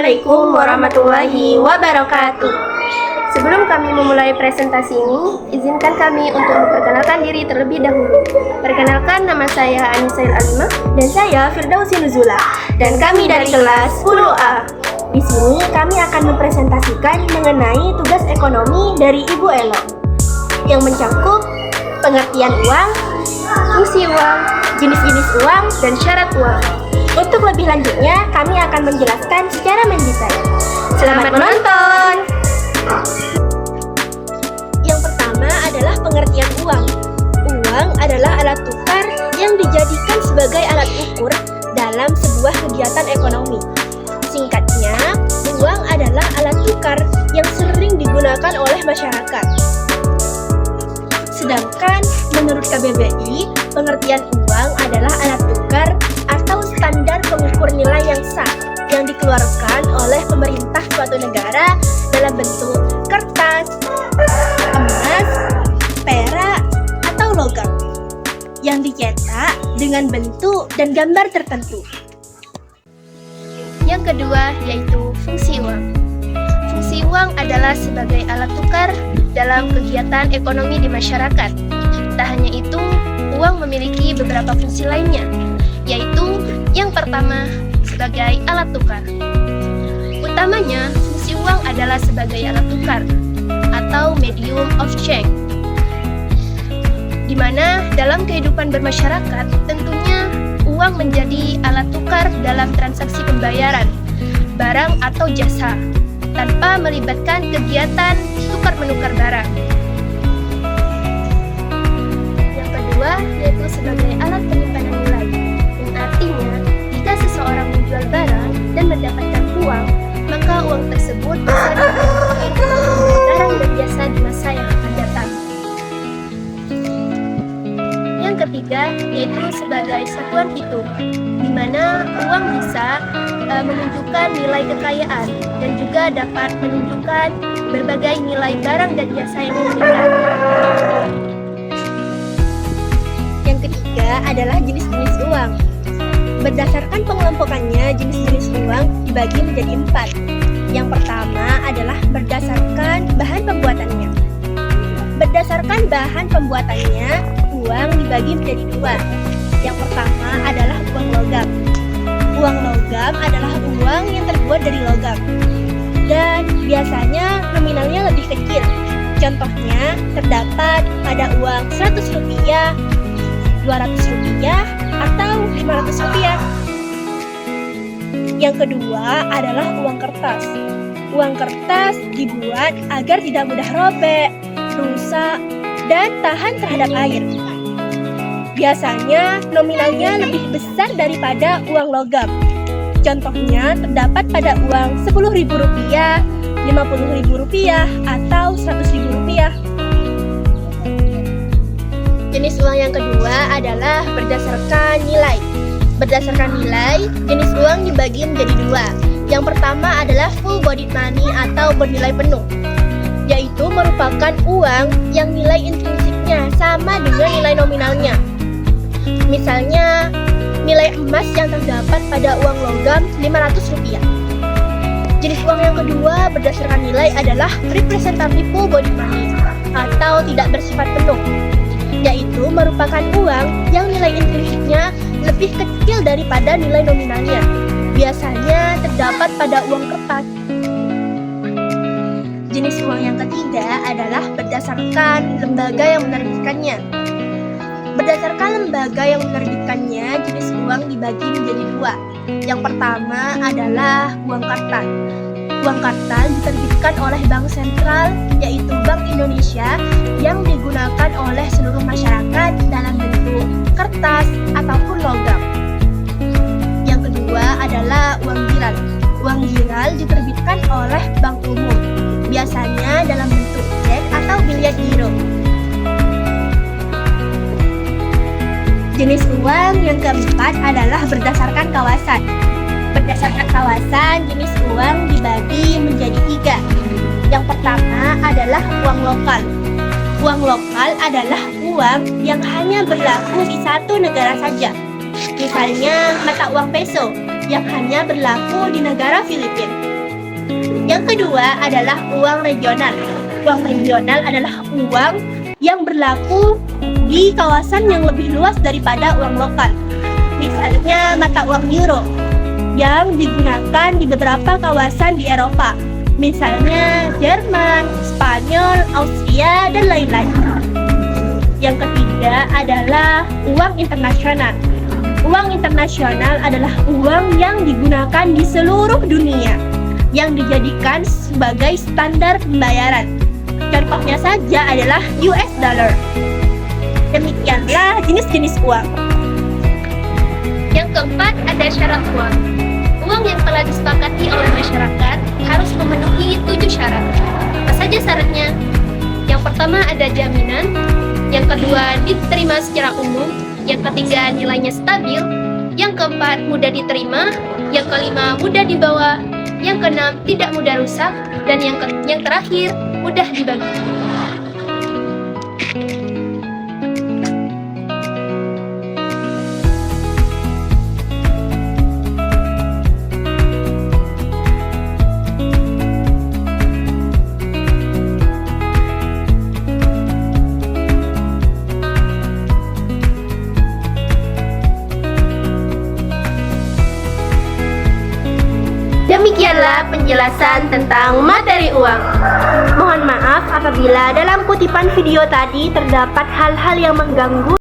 Assalamualaikum warahmatullahi wabarakatuh. Sebelum kami memulai presentasi ini, izinkan kami untuk memperkenalkan diri terlebih dahulu. Perkenalkan, nama saya Anisail Alimah dan saya Firdausi Nuzula, dan kami dari kelas 10A. Di sini kami akan mempresentasikan mengenai tugas ekonomi dari Ibu Elo yang mencakup pengertian uang, fungsi uang, jenis-jenis uang, dan syarat uang. Untuk lebih lanjutnya, kami akan menjelaskan secara mendetail. Selamat menonton! Yang pertama adalah pengertian uang. Uang adalah alat tukar yang dijadikan sebagai alat ukur dalam sebuah kegiatan ekonomi. Singkatnya, uang adalah alat tukar yang sering digunakan oleh masyarakat. Sedangkan menurut KBBI, pengertian uang adalah alat tukar atau standar pengukur nilai yang sah yang dikeluarkan oleh pemerintah suatu negara dalam bentuk kertas, emas, perak, atau logam yang dicetak dengan bentuk dan gambar tertentu. Yang kedua yaitu fungsi uang. Fungsi uang adalah sebagai alat tukar dalam kegiatan ekonomi di masyarakat. Tak hanya itu, uang memiliki beberapa fungsi lainnya, yaitu yang pertama sebagai alat tukar. Utamanya, fungsi uang adalah sebagai alat tukar atau medium of change, di mana dalam kehidupan bermasyarakat tentunya uang menjadi alat tukar dalam transaksi pembayaran barang atau jasa tanpa melibatkan kegiatan tukar-menukar barang. Yang kedua yaitu sebagai alat penyimpanan nilai, yang artinya jika seseorang menjual barang dan mendapatkan uang, maka uang tersebut bisa digunakan untuk barang dan jasa di masa yang akan datang. Yang ketiga yaitu sebagai satuan hitung, di mana uang bisa menunjukkan nilai kekayaan dan juga dapat menunjukkan berbagai nilai barang dan jasa yang dimiliki. Yang ketiga adalah jenis-jenis uang. Berdasarkan pengelompokannya, jenis-jenis uang dibagi menjadi 4. Yang pertama adalah berdasarkan bahan pembuatannya. Berdasarkan bahan pembuatannya, uang dibagi menjadi 2. Yang pertama adalah uang logam. Uang logam adalah uang yang terbuat dari logam dan biasanya nominalnya lebih kecil. Contohnya terdapat pada uang 100 rupiah, 200 rupiah, atau 500 rupiah. Yang kedua adalah uang kertas. Uang kertas dibuat agar tidak mudah robek, rusak, dan tahan terhadap air. Biasanya nominalnya lebih besar daripada uang logam. Contohnya terdapat pada uang Rp10.000, Rp50.000, atau Rp100.000. Jenis uang yang kedua adalah berdasarkan nilai. Berdasarkan nilai, jenis uang dibagi menjadi 2. Yang pertama adalah full bodied money atau bernilai penuh, yaitu merupakan uang yang nilai intrinsiknya sama dengan nilai nominalnya. Misalnya, nilai emas yang terdapat pada uang logam Rp500. Jenis uang yang kedua berdasarkan nilai adalah representative full bodied money atau tidak bersifat penuh, yaitu merupakan uang yang nilai intrinsiknya lebih kecil daripada nilai nominalnya. Biasanya terdapat pada uang kertas. Jenis uang yang ketiga adalah berdasarkan lembaga yang menerbitkannya. Berdasarkan lembaga yang menerbitkannya, jenis uang dibagi menjadi 2. Yang pertama adalah uang kartal. Uang kartal diterbitkan oleh Bank Sentral, yaitu Bank Indonesia, yang digunakan oleh seluruh masyarakat dalam bentuk kertas ataupun logam. Yang kedua adalah uang giral. Uang giral diterbitkan oleh Bank Umum, biasanya dalam bentuk cek atau biliar giro. Jenis uang yang keempat adalah berdasarkan kawasan. Berdasarkan kawasan, jenis uang dibagi menjadi 3. Yang pertama adalah uang lokal. Uang lokal adalah uang yang hanya berlaku di satu negara saja. Misalnya mata uang peso yang hanya berlaku di negara Filipina. Yang kedua adalah uang regional. Uang regional adalah uang yang berlaku di kawasan yang lebih luas daripada uang lokal. Misalnya mata uang euro yang digunakan di beberapa kawasan di Eropa. Misalnya Jerman, Spanyol, Austria, dan lain-lain. Yang ketiga adalah uang internasional. Uang internasional adalah uang yang digunakan di seluruh dunia, yang dijadikan sebagai standar pembayaran. Contohnya saja adalah US dollar. Demikianlah jenis-jenis uang. Yang keempat ada syarat uang. Uang yang telah disepakati oleh masyarakat harus memenuhi 7 syarat. Apa saja syaratnya? Yang pertama ada jaminan. Yang kedua diterima secara umum. Yang ketiga nilainya stabil. Yang keempat mudah diterima. Yang kelima mudah dibawa. Yang keenam tidak mudah rusak. Dan yang terakhir mudah dibagi. Demikianlah penjelasan tentang materi uang. Mohon maaf apabila dalam kutipan video tadi terdapat hal-hal yang mengganggu